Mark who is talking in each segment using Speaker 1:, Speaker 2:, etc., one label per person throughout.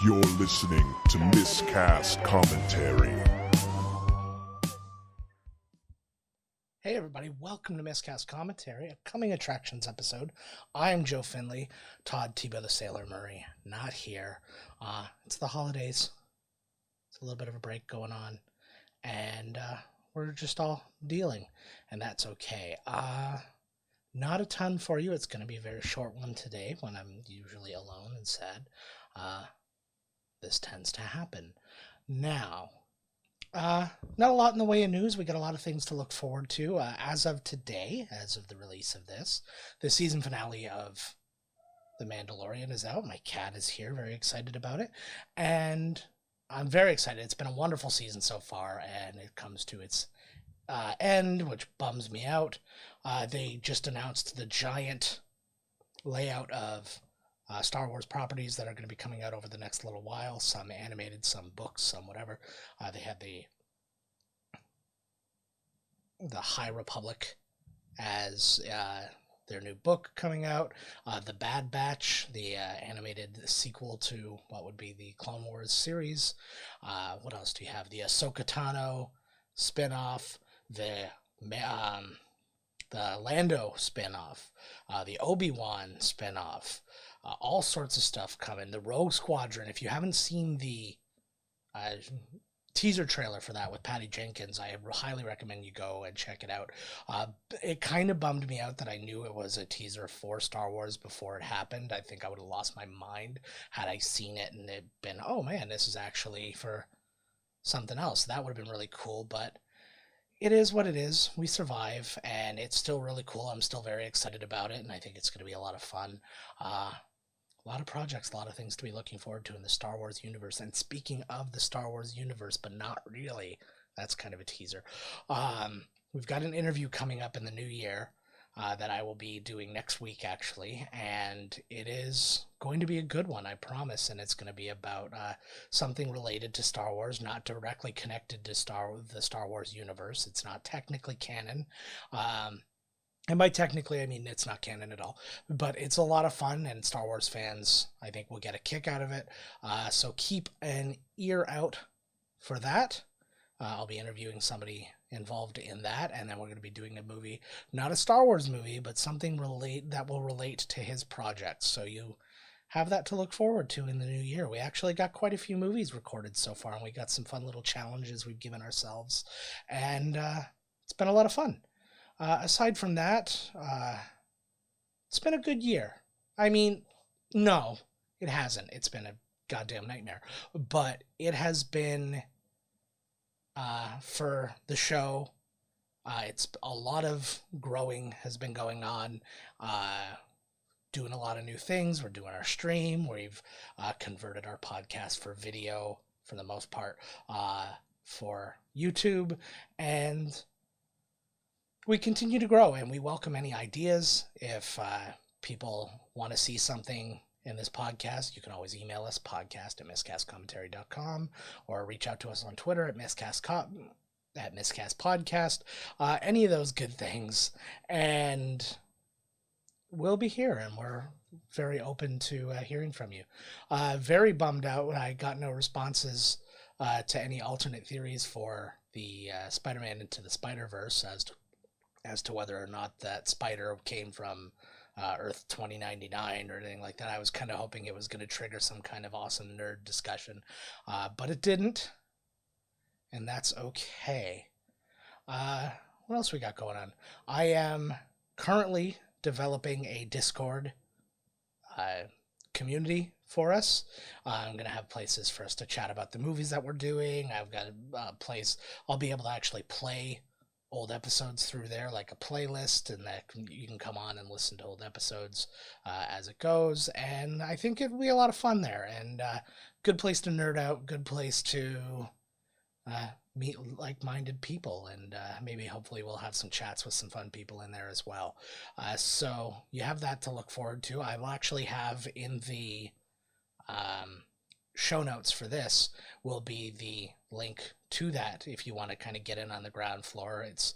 Speaker 1: You're listening to Miscast Commentary.
Speaker 2: Hey everybody, welcome to Miscast Commentary, a coming attractions episode. I'm Joe Finley, Todd Tebow the Sailor Murray, not here. It's the holidays. It's a little bit of a break going on, and we're just all dealing, and that's okay. Not a ton for you. It's going to be a very short one today when I'm usually alone and sad. This tends to happen. Now, not a lot in the way of news. We got a lot of things to look forward to. As of today, as of the release of this, the season finale of The Mandalorian is out. My cat is here, very excited about it. And I'm very excited. It's been a wonderful season so far, and it comes to its end, which bums me out. They just announced the giant layout of Star Wars properties that are going to be coming out over the next little while. Some animated, some books, some whatever. They had the High Republic as their new book coming out. The Bad Batch, the animated sequel to what would be the Clone Wars series. What else do you have? The Ahsoka Tano spinoff. The Lando spinoff. The Obi-Wan spinoff. All sorts of stuff coming. The Rogue Squadron. If you haven't seen the teaser trailer for that with Patty Jenkins, I highly recommend you go and check it out. It kind of bummed me out that I knew it was a teaser for Star Wars before it happened. I think I would have lost my mind had I seen it and it been, oh man, this is actually for something else. That would have been really cool, but it is what it is. We survive, and it's still really cool. I'm still very excited about it, and I think it's going to be a lot of fun. A lot of projects, a lot of things to be looking forward to in the Star Wars universe. And speaking of the Star Wars universe, but not really, that's kind of a teaser. We've got an interview coming up in the new year that I will be doing next week, actually. And it is going to be a good one, I promise. And it's going to be about something related to Star Wars, not directly connected to the Star Wars universe. It's not technically canon. And by technically, I mean it's not canon at all. But it's a lot of fun, and Star Wars fans, I think, will get a kick out of it. So keep an ear out for that. I'll be interviewing somebody involved in that, and then we're going to be doing a movie, not a Star Wars movie, but something that will relate to his projects. So you have that to look forward to in the new year. We actually got quite a few movies recorded so far, and we got some fun little challenges we've given ourselves, and it's been a lot of fun. Aside from that, it's been a good year. I mean, no, it hasn't. It's been a goddamn nightmare. But it has been, for the show, it's a lot of growing has been going on, doing a lot of new things. We're doing our stream. We've converted our podcast for video, for the most part, for YouTube, and we continue to grow, and we welcome any ideas. If people want to see something in this podcast, you can always email us, podcast@miscastcommentary.com, or reach out to us on Twitter at miscastpodcast, any of those good things. And we'll be here, and we're very open to hearing from you. Very bummed out when I got no responses to any alternate theories for the Spider-Man Into the Spider-Verse as to whether or not that spider came from Earth 2099 or anything like that. I was kind of hoping it was going to trigger some kind of awesome nerd discussion, but it didn't, and that's okay. What else we got going on? I am currently developing a Discord community for us. I'm going to have places for us to chat about the movies that we're doing. I've got a place I'll be able to actually play old episodes through there, like a playlist, and that you can come on and listen to old episodes as it goes. And I think it'll be a lot of fun there, and good place to nerd out, good place to meet like-minded people, and maybe hopefully we'll have some chats with some fun people in there as well. So you have that to look forward to. I will actually have in the show notes for this will be the link to that if you want to kind of get in on the ground floor. It's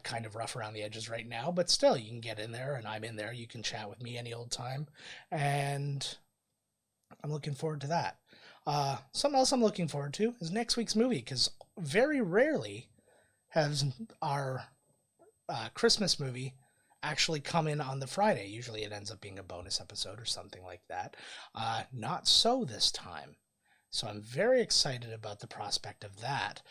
Speaker 2: kind of rough around the edges right now, but still you can get in there, and I'm in there. You can chat with me any old time, and I'm looking forward to that. Something else I'm looking forward to is next week's movie, because very rarely has our Christmas movie actually come in on the Friday. Usually it ends up being a bonus episode or something like that. Not so this time. So I'm very excited about the prospect of that.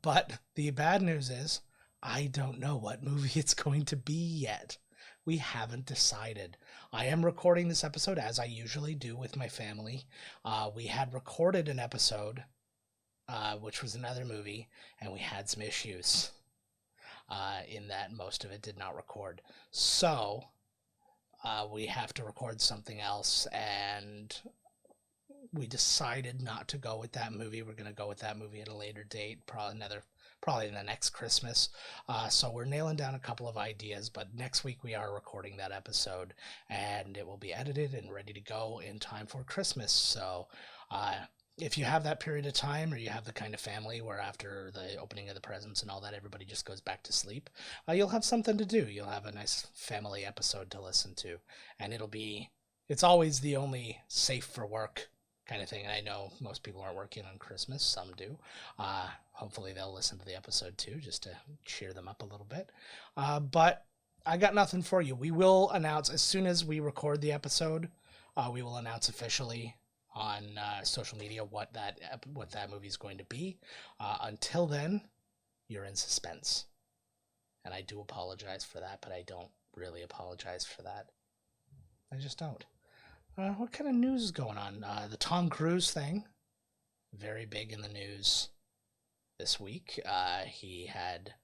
Speaker 2: But the bad news is I don't know what movie it's going to be yet. We haven't decided. I am recording this episode as I usually do with my family. We had recorded an episode, which was another movie, and we had some issues in that most of it did not record. So we have to record something else, and we decided not to go with that movie. We're going to go with that movie at a later date, probably in the next Christmas. So we're nailing down a couple of ideas, but next week we are recording that episode, and it will be edited and ready to go in time for Christmas. So if you have that period of time, or you have the kind of family where after the opening of the presents and all that, everybody just goes back to sleep, you'll have something to do. You'll have a nice family episode to listen to, and it's always the only safe for work kind of thing. And I know most people aren't working on Christmas. Some do. Hopefully they'll listen to the episode too, just to cheer them up a little bit. But I got nothing for you. We will announce as soon as we record the episode. We will announce officially on social media what that movie is going to be. Until then, you're in suspense. And I do apologize for that, but I don't really apologize for that. I just don't. What kind of news is going on? The Tom Cruise thing, very big in the news this week. He had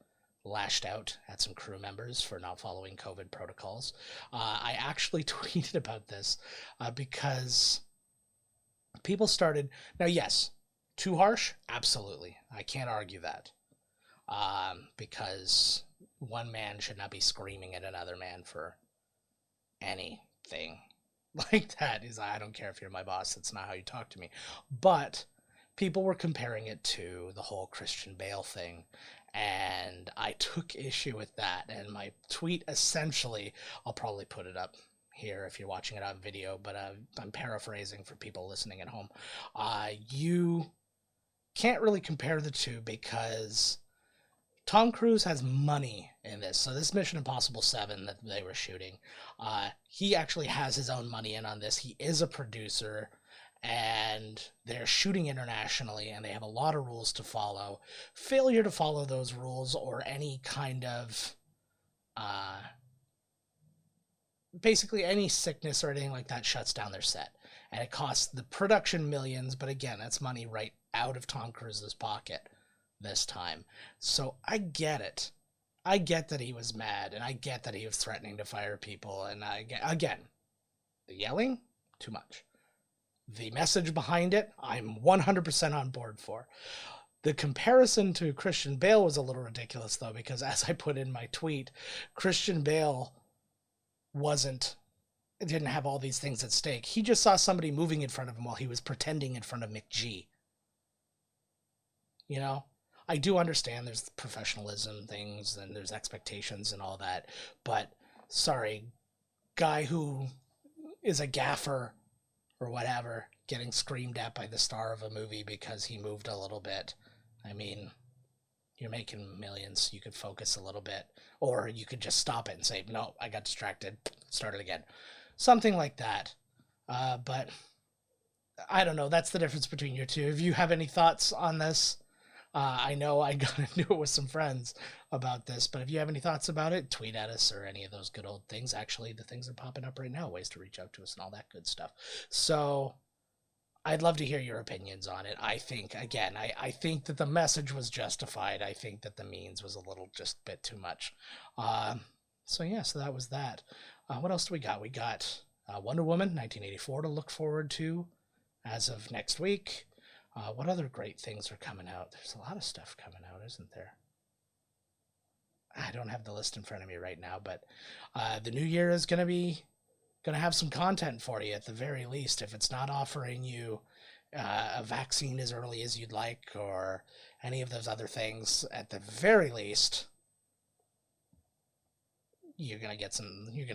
Speaker 2: lashed out at some crew members for not following COVID protocols. I actually tweeted about this because people started... Now, yes, too harsh? Absolutely. I can't argue that. Because one man should not be screaming at another man for anything like that. I don't care if you're my boss, that's not how you talk to me. But people were comparing it to the whole Christian Bale thing, and I took issue with that. And my tweet essentially, I'll probably put it up here if you're watching it on video, but I'm paraphrasing for people listening at home. You can't really compare the two because Tom Cruise has money in this. So this Mission Impossible 7 that they were shooting, he actually has his own money in on this. He is a producer, and they're shooting internationally, and they have a lot of rules to follow. Failure to follow those rules, or any kind of basically any sickness or anything like that, shuts down their set. And it costs the production millions, but again, that's money right out of Tom Cruise's pocket this time. So I get it. I get that he was mad, and I get that he was threatening to fire people, and again, the yelling, too much. The message behind it, I'm 100% on board for. The comparison to Christian Bale was a little ridiculous, though, because as I put in my tweet, Christian Bale didn't have all these things at stake. He just saw somebody moving in front of him while he was pretending in front of McG. You know? I do understand there's professionalism things and there's expectations and all that, but sorry, guy who is a gaffer or whatever getting screamed at by the star of a movie because he moved a little bit. I mean, you're making millions. You could focus a little bit, or you could just stop it and say, no, I got distracted, start it again. Something like that. But I don't know. That's the difference between you two. If you have any thoughts on this, I know I got into it with some friends about this, but if you have any thoughts about it, tweet at us or any of those good old things. Actually, the things are popping up right now, ways to reach out to us and all that good stuff. So I'd love to hear your opinions on it. I think, again, I think that the message was justified. I think that the means was a little just a bit too much. So that was that. What else do we got? We got Wonder Woman 1984 to look forward to as of next week. What other great things are coming out? There's a lot of stuff coming out, isn't there? I don't have the list in front of me right now, but the new year is going to have some content for you at the very least. If it's not offering you a vaccine as early as you'd like, or any of those other things, at the very least, you're going to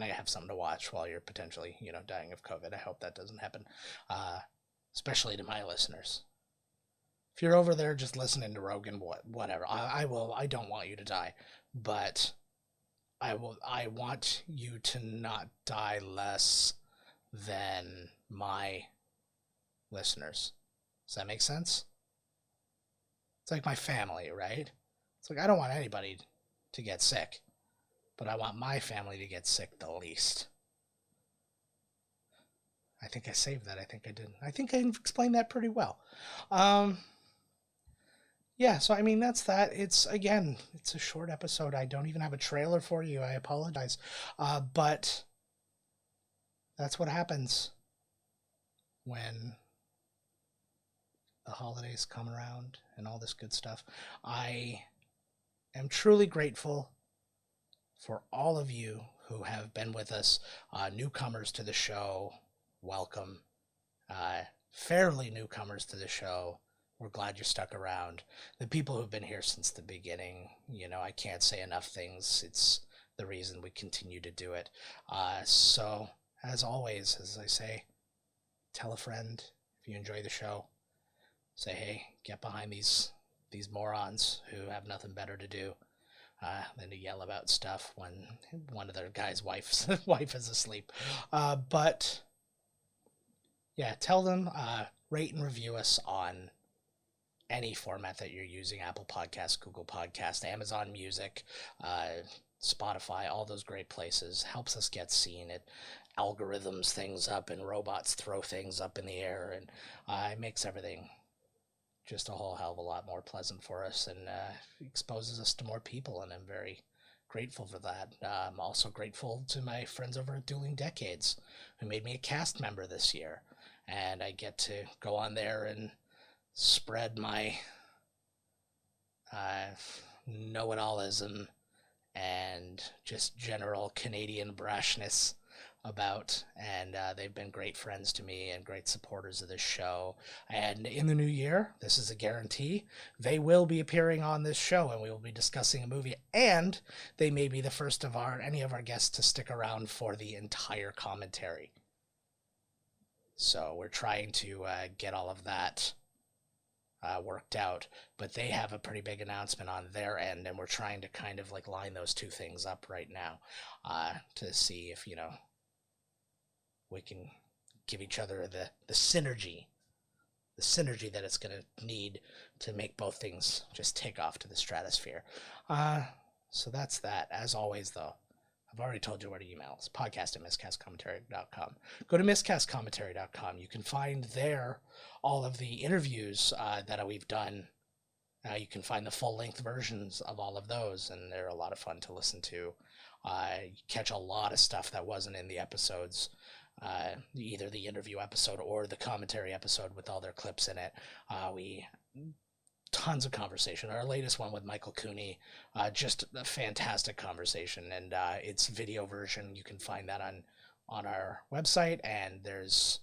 Speaker 2: have something to watch while you're potentially, dying of COVID. I hope that doesn't happen. especially to my listeners. If you're over there just listening to Rogan, whatever, I don't want you to die, but I want you to not die less than my listeners. Does that make sense? It's like my family, right? It's like I don't want anybody to get sick, but I want my family to get sick the least. I think I saved that. I think I did. I think I explained that pretty well. Yeah, so I mean, that's that. It's a short episode. I don't even have a trailer for you. I apologize. But that's what happens when the holidays come around and all this good stuff. I am truly grateful for all of you who have been with us, newcomers to the show. Welcome. Fairly newcomers to the show. We're glad you're stuck around. The people who've been here since the beginning, I can't say enough things. It's the reason we continue to do it. So, as always, as I say, tell a friend if you enjoy the show. Say, hey, get behind these morons who have nothing better to do than to yell about stuff when one of their guy's wife is asleep. But yeah, tell them, rate and review us on any format that you're using: Apple Podcasts, Google Podcasts, Amazon Music, Spotify, all those great places. Helps us get seen. It algorithms things up, and robots throw things up in the air, and it makes everything just a whole hell of a lot more pleasant for us, and exposes us to more people, and I'm very grateful for that. I'm also grateful to my friends over at Dueling Decades who made me a cast member this year, and I get to go on there and spread my know-it-allism and just general Canadian brashness about, and they've been great friends to me and great supporters of this show. And in the new year, this is a guarantee, they will be appearing on this show, and we will be discussing a movie, and they may be the first of any of our guests to stick around for the entire commentary. So we're trying to get all of that worked out, but they have a pretty big announcement on their end, and we're trying to kind of like line those two things up right now to see if we can give each other the synergy that it's going to need to make both things just take off to the stratosphere. So that's that. As always, though, I've already told you where to email. It's podcast@miscastcommentary.com. Go to miscastcommentary.com. You can find there all of the interviews that we've done. You can find the full-length versions of all of those, and they're a lot of fun to listen to. You catch a lot of stuff that wasn't in the episodes, either the interview episode or the commentary episode with all their clips in it. Tons of conversation. Our latest one with Michael Cooney, just a fantastic conversation, and its video version, you can find that on our website, and there's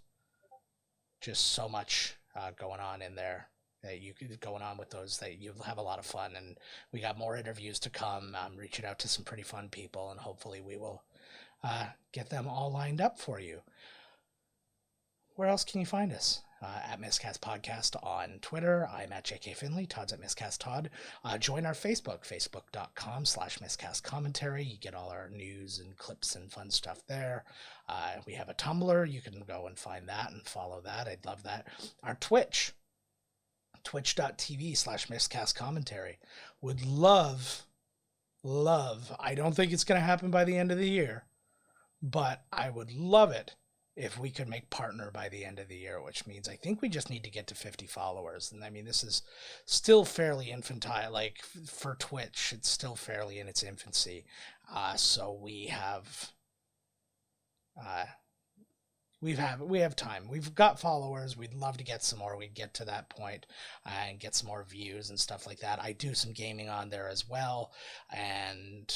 Speaker 2: just so much going on in there that going on with those that you'll have a lot of fun, and we got more interviews to come. I'm reaching out to some pretty fun people, and hopefully we will get them all lined up for you. Where else can you find us? At Miscast Podcast on Twitter. I'm at JK Finley. Todd's at Miscast Todd. Join our Facebook, facebook.com/miscastcommentary. You get all our news and clips and fun stuff there. We have a Tumblr. You can go and find that and follow that. I'd love that. Our Twitch, twitch.tv/miscastcommentary. Would love, I don't think it's going to happen by the end of the year, but I would love it if we could make partner by the end of the year, which means I think we just need to get to 50 followers. And I mean, this is still fairly infantile, like for Twitch, it's still fairly in its infancy. So we have time. We've got followers. We'd love to get some more. We'd get to that point and get some more views and stuff like that. I do some gaming on there as well. And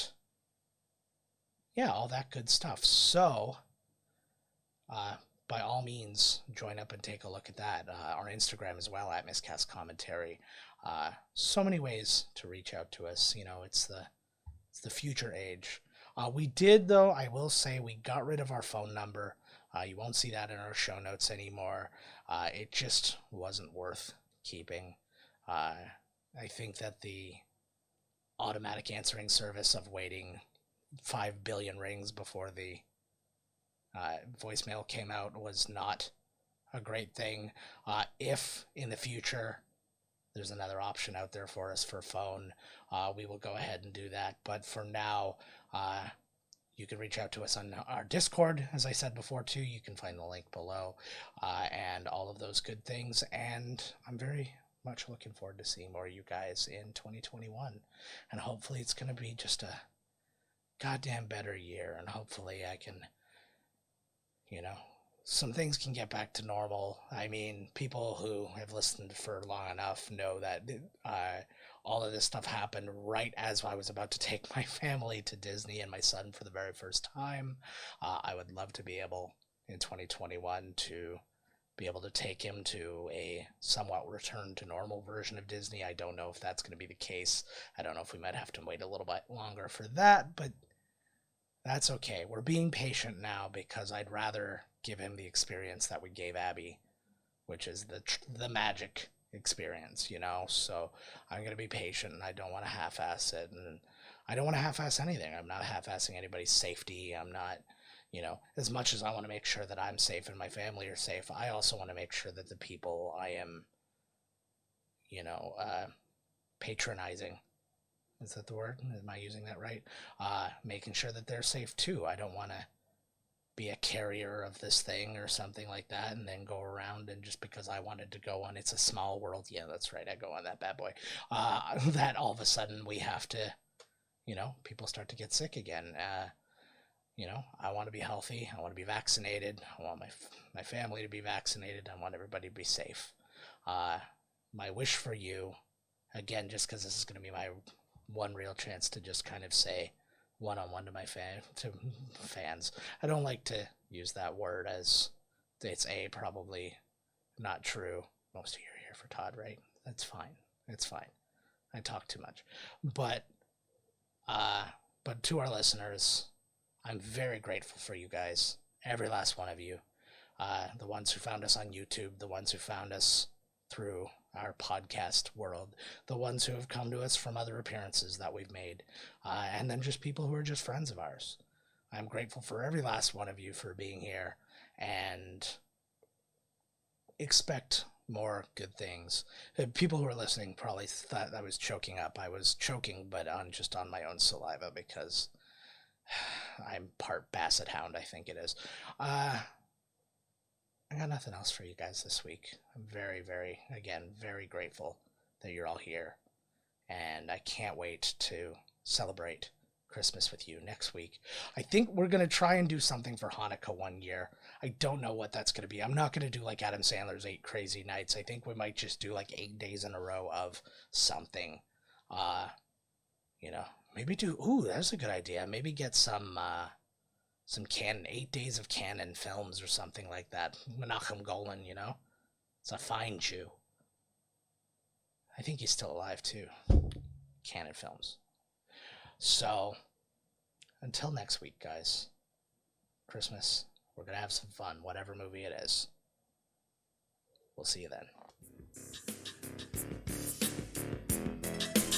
Speaker 2: yeah, all that good stuff. So by all means, join up and take a look at that. Our Instagram as well, at Miscast Commentary. So many ways to reach out to us. It's the future age. We did, though, I will say, we got rid of our phone number. You won't see that in our show notes anymore. It just wasn't worth keeping. I think that the automatic answering service of waiting 5 billion rings before the voicemail came out was not a great thing. If in the future there's another option out there for us for phone, we will go ahead and do that. But for now, you can reach out to us on our Discord, as I said before, too. You can find the link below, and all of those good things. And I'm very much looking forward to seeing more of you guys in 2021. And hopefully it's going to be just a goddamn better year. And hopefully I can, some things can get back to normal. I mean, people who have listened for long enough know that all of this stuff happened right as I was about to take my family to Disney and my son for the very first time. I would love to be able, in 2021, to be able to take him to a somewhat return to normal version of Disney. I don't know if that's going to be the case. I don't know if we might have to wait a little bit longer for that, but that's okay. We're being patient now because I'd rather give him the experience that we gave Abby, which is the magic experience, so I'm going to be patient, and I don't want to half-ass it, and I don't want to half-ass anything. I'm not half-assing anybody's safety. I'm not, as much as I want to make sure that I'm safe and my family are safe, I also want to make sure that the people I am, patronizing, is that the word? Am I using that right? Making sure that they're safe too. I don't want to be a carrier of this thing or something like that and then go around and just because I wanted to go on It's a Small World, yeah, that's right, I go on that bad boy, that all of a sudden we have to, people start to get sick again. I want to be healthy. I want to be vaccinated. I want my family to be vaccinated. I want everybody to be safe. My wish for you, again, just because this is going to be my one real chance to just kind of say one-on-one to my fans. I don't like to use that word as it's probably not true. Most of you are here for Todd, right? That's fine. It's fine. I talk too much. But to our listeners, I'm very grateful for you guys. Every last one of you. The ones who found us on YouTube, the ones who found us through our podcast world, the ones who have come to us from other appearances that we've made, and then just people who are just friends of ours. I'm grateful for every last one of you for being here, and expect more good things. People who are listening probably thought I was choking up. I was choking, but just on my own saliva because I'm part basset hound, I think it is. I got nothing else for you guys this week. I'm very, very, again, very grateful that you're all here. And I can't wait to celebrate Christmas with you next week. I think we're going to try and do something for Hanukkah one year. I don't know what that's going to be. I'm not going to do like Adam Sandler's 8 Crazy Nights. I think we might just do like 8 days in a row of something. Maybe do, that's a good idea. Maybe get some canon, 8 days of canon films or something like that. Menachem Golan, it's a fine Jew. I think he's still alive too. Canon films. So, until next week, guys. Christmas, we're going to have some fun, whatever movie it is. We'll see you then.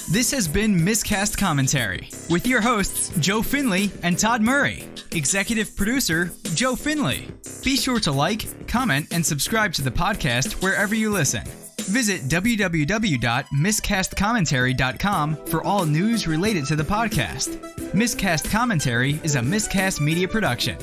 Speaker 3: This has been Miscast Commentary with your hosts, Joe Finley and Todd Murray. Executive producer, Joe Finley. Be sure to like, comment, and subscribe to the podcast wherever you listen. Visit www.miscastcommentary.com for all news related to the podcast. Miscast Commentary is a Miscast Media production.